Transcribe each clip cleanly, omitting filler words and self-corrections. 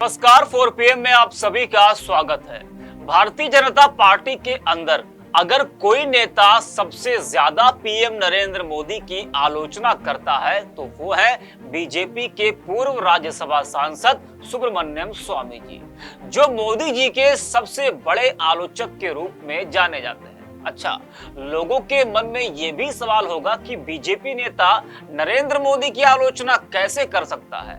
नमस्कार 4 PM में आप सभी का स्वागत है। भारतीय जनता पार्टी के अंदर अगर कोई नेता सबसे ज्यादा पीएम नरेंद्र मोदी की आलोचना करता है तो वो है बीजेपी के पूर्व राज्यसभा सांसद सुब्रमण्यम स्वामी जी, जो मोदी जी के सबसे बड़े आलोचक के रूप में जाने जाते हैं। अच्छा, लोगों के मन में यह भी सवाल होगा कि बीजेपी नेता नरेंद्र मोदी की आलोचना कैसे कर सकता है,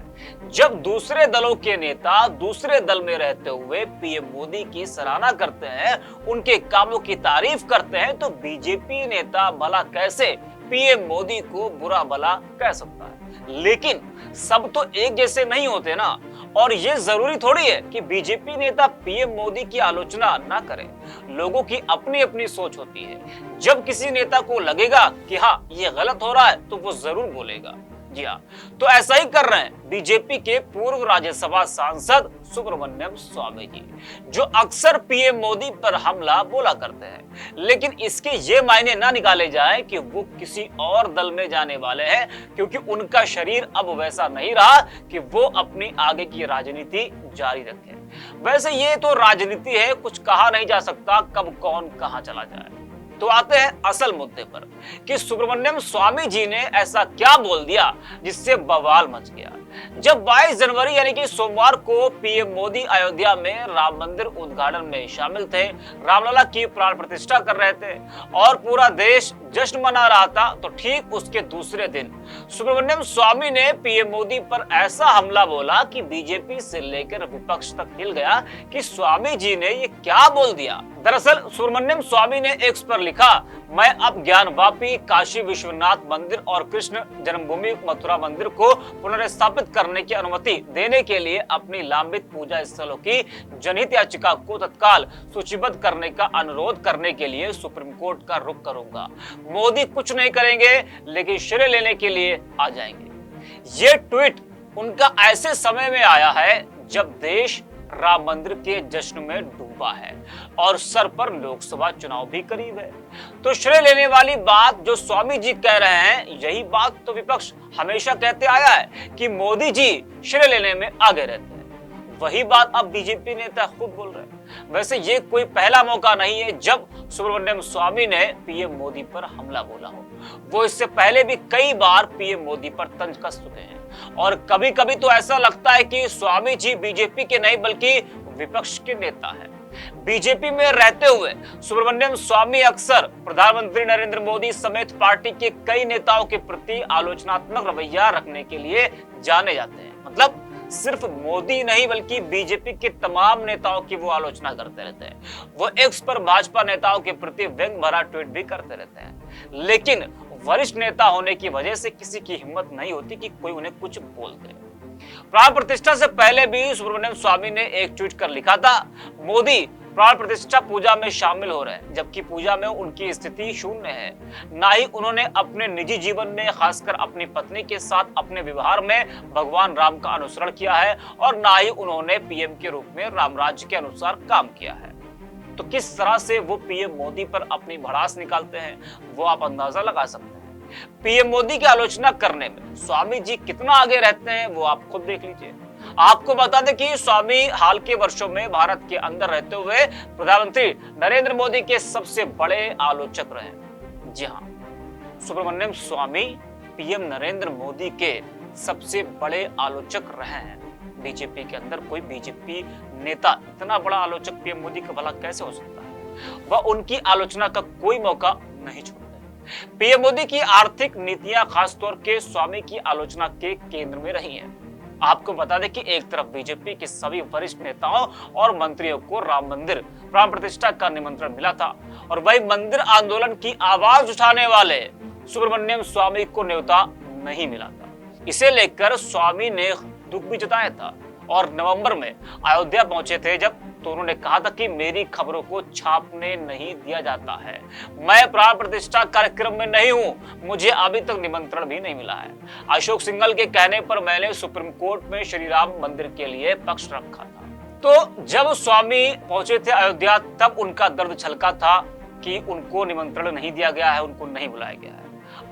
जब दूसरे दलों के नेता दूसरे दल में रहते हुए पीएम मोदी की सराहना करते हैं, उनके कामों की तारीफ करते हैं, तो बीजेपी नेता भला कैसे पीएम मोदी को बुरा भला कह सकता है। लेकिन सब तो एक जैसे नहीं होते ना, और ये जरूरी थोड़ी है कि बीजेपी नेता पीएम मोदी की आलोचना ना करें। लोगों की अपनी अपनी सोच होती है। जब किसी नेता को लगेगा कि हाँ ये गलत हो रहा है तो वो जरूर बोलेगा। जी हाँ, तो ऐसा ही कर रहे हैं बीजेपी के पूर्व राज्यसभा सांसद सुब्रमण्यम स्वामी जी, जो अक्सर पीएम मोदी पर हमला बोला करते हैं। लेकिन इसके ये मायने ना निकाले जाए कि वो किसी और दल में जाने वाले हैं, क्योंकि उनका शरीर अब वैसा नहीं रहा कि वो अपनी आगे की राजनीति जारी रखें। वैसे ये तो राजनीति है, कुछ कहा नहीं जा सकता कब कौन कहां चला जाए। तो आते हैं असल मुद्दे पर कि सुब्रमण्यम स्वामी जी ने ऐसा क्या बोल दिया जिससे बवाल मच गया। जब 22 जनवरी यानी कि सोमवार को पीएम मोदी अयोध्या में राम मंदिर उद्घाटन में शामिल थे, रामलला की प्राण प्रतिष्ठा कर रहे थे और पूरा देश जश्न मना रहा था, तो ठीक उसके दूसरे दिन सुब्रमण्यम स्वामी ने पीएम मोदी पर ऐसा हमला बोला कि बीजेपी से लेकर विपक्ष तक हिल गया कि स्वामी जी ने ये क्या बोल दिया। दरअसल सुब्रमण्यम स्वामी ने एक्स पर लिखा, मैं अब ज्ञानवापी, काशी विश्वनाथ मंदिर और कृष्ण जन्मभूमि मथुरा मंदिर को पुनर्स्थापित करने की अनुमति देने के लिए अपनी लंबित पूजा स्थलों की जनहित याचिका को तत्काल सूचीबद्ध करने का अनुरोध करने के लिए सुप्रीम कोर्ट का रुख करूंगा। मोदी कुछ नहीं करेंगे, लेकिन श्रेय लेने के लिए आ जाएंगे। ये ट्वीट उनका ऐसे समय में आया है जब देश राम मंदिर के जश्न में डूबा है और सर पर लोकसभा चुनाव भी करीब है। तो श्रेय लेने वाली बात जो स्वामी जी कह रहे हैं, यही बात तो विपक्ष हमेशा कहते आया है कि मोदी जी श्रेय लेने में आगे रहते हैं। वही बात अब बीजेपी नेता खुद बोल रहे हैं। वैसे ये कोई पहला मौका नहीं है जब सुब्रमण्यम स्वामी ने पीएम मोदी पर हमला बोला हो। वो इससे पहले भी कई बार पीएम मोदी पर तंज कस चुके हैं, और कभी कभी तो ऐसा लगता है कि स्वामी जी बीजेपी के नहीं बल्कि विपक्ष के नेता हैं। बीजेपी में रहते हुए सुब्रमण्यम स्वामी अक्सर प्रधानमंत्री नरेंद्र मोदी समेत पार्टी के कई नेताओं के प्रति आलोचनात्मक रवैया रखने के लिए जाने जाते हैं। मतलब सिर्फ मोदी नहीं बल्कि बीजेपी के तमाम नेताओं की वो आलोचना करते रहते हैं। वो एक्स पर भाजपा नेताओं के प्रति व्यंग भरा ट्वीट भी करते रहते हैं। लेकिन वरिष्ठ नेता होने की वजह से किसी की हिम्मत नहीं होती कि कोई उन्हें कुछ बोल दे। प्राण प्रतिष्ठा से पहले भी सुब्रमण्यम स्वामी ने एक ट्वीट कर लिखा था, मोदी प्राण प्रतिष्ठा पूजा में शामिल हो रहे हैं, जबकि पूजा में उनकी स्थिति शून्य है। ना ही उन्होंने अपने निजी जीवन में, खासकर अपनी पत्नी के साथ अपने व्यवहार में भगवान राम का अनुसरण किया है, और ना ही उन्होंने पीएम के रूप में राम राज्य के अनुसार काम किया है। तो किस तरह से वो पीएम मोदी पर अपनी भड़ास निकालते हैं, वो आप अंदाजा लगा सकते हैं। पीएम मोदी की आलोचना करने में स्वामी जी कितना आगे रहते हैं वो आप खुद देख लीजिए। आपको बता दें कि स्वामी हाल के वर्षों में भारत के अंदर रहते हुए प्रधानमंत्री नरेंद्र मोदी के सबसे बड़े आलोचक रहे। जी हाँ, सुब्रमण्यम स्वामी पीएम नरेंद्र मोदी के सबसे बड़े आलोचक रहे हैं। बीजेपी के अंदर कोई बीजेपी नेता इतना बड़ा आलोचक पीएम मोदी का भला कैसे हो सकता है। वह उनकी आलोचना का कोई मौका नहीं छोड़ते। पीएम मोदी की आर्थिक नीतियां खासतौर के स्वामी की आलोचना के केंद्र में रही हैं। आपको बता दें कि एक तरफ बीजेपी के सभी वरिष्ठ नेताओं और मंत्रियों को राम मंदिर प्राण प्रतिष्ठा का निमंत्रण मिला था, और वही मंदिर आंदोलन की आवाज उठाने वाले सुब्रमण्यम स्वामी को न्योता नहीं मिला था। इसे लेकर स्वामी ने दुख भी जताया था, और नवंबर में अयोध्या पहुंचे थे जब, तो उन्होंने कहा था कि मेरी खबरों को छापने नहीं दिया जाता है, मैं प्राण प्रतिष्ठा कार्यक्रम में नहीं हूं, मुझे अभी तक निमंत्रण भी नहीं मिला है। अशोक सिंघल के कहने पर मैंने सुप्रीम कोर्ट में श्री राम मंदिर के लिए पक्ष रखा था। तो जब स्वामी पहुंचे थे अयोध्या, तब उनका दर्द छलका था कि उनको निमंत्रण नहीं दिया गया है, उनको नहीं बुलाया गया है।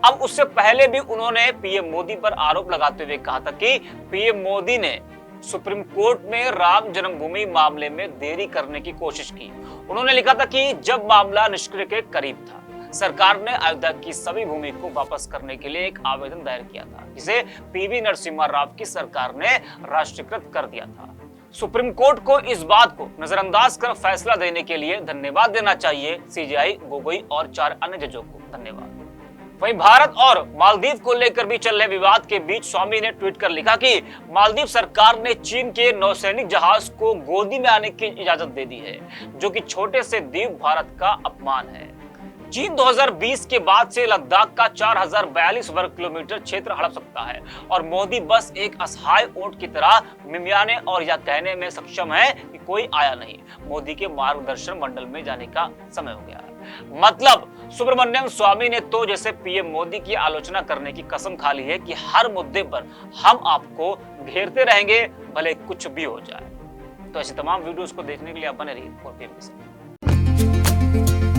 अब उससे पहले भी उन्होंने पीएम मोदी पर आरोप लगाते हुए कहा था कि पीएम मोदी ने सुप्रीम कोर्ट में राम जन्मभूमि मामले में देरी करने की कोशिश की। उन्होंने लिखा था कि जब मामला निष्क्रिय के करीब था, सरकार ने अयोध्या की सभी भूमि को वापस करने के लिए एक आवेदन दायर किया था, जिसे पीवी नरसिम्हा राव की सरकार ने राष्ट्रीयकृत कर दिया था। सुप्रीम कोर्ट को इस बात को नजरअंदाज कर फैसला देने के लिए धन्यवाद देना चाहिए सीजेआई, गोगोई और 4 अन्य जजों को धन्यवाद। वहीं भारत और मालदीव को लेकर भी चल रहे विवाद के बीच स्वामी ने ट्वीट कर लिखा कि मालदीव सरकार ने चीन के नौसैनिक जहाज को गोदी में आने की इजाजत दे दी है, जो कि छोटे से द्वीप भारत का अपमान है। चीन 2020 के बाद से लद्दाख का 4042 वर्ग किलोमीटर क्षेत्र हड़प सकता है और मोदी बस एक असहाय ऊंट की तरह मिमियाने और यह कहने में सक्षम है कि कोई आया नहीं। मोदी के मार्गदर्शन मंडल में जाने का समय हो गया है। मतलब सुब्रमण्यम स्वामी ने तो जैसे पीएम मोदी की आलोचना करने की कसम खा ली है कि हर मुद्दे पर हम आपको घेरते रहेंगे, भले कुछ भी हो जाए। तो ऐसे तमाम वीडियोस को देखने के लिए आप बने रहिए 4PM के साथ।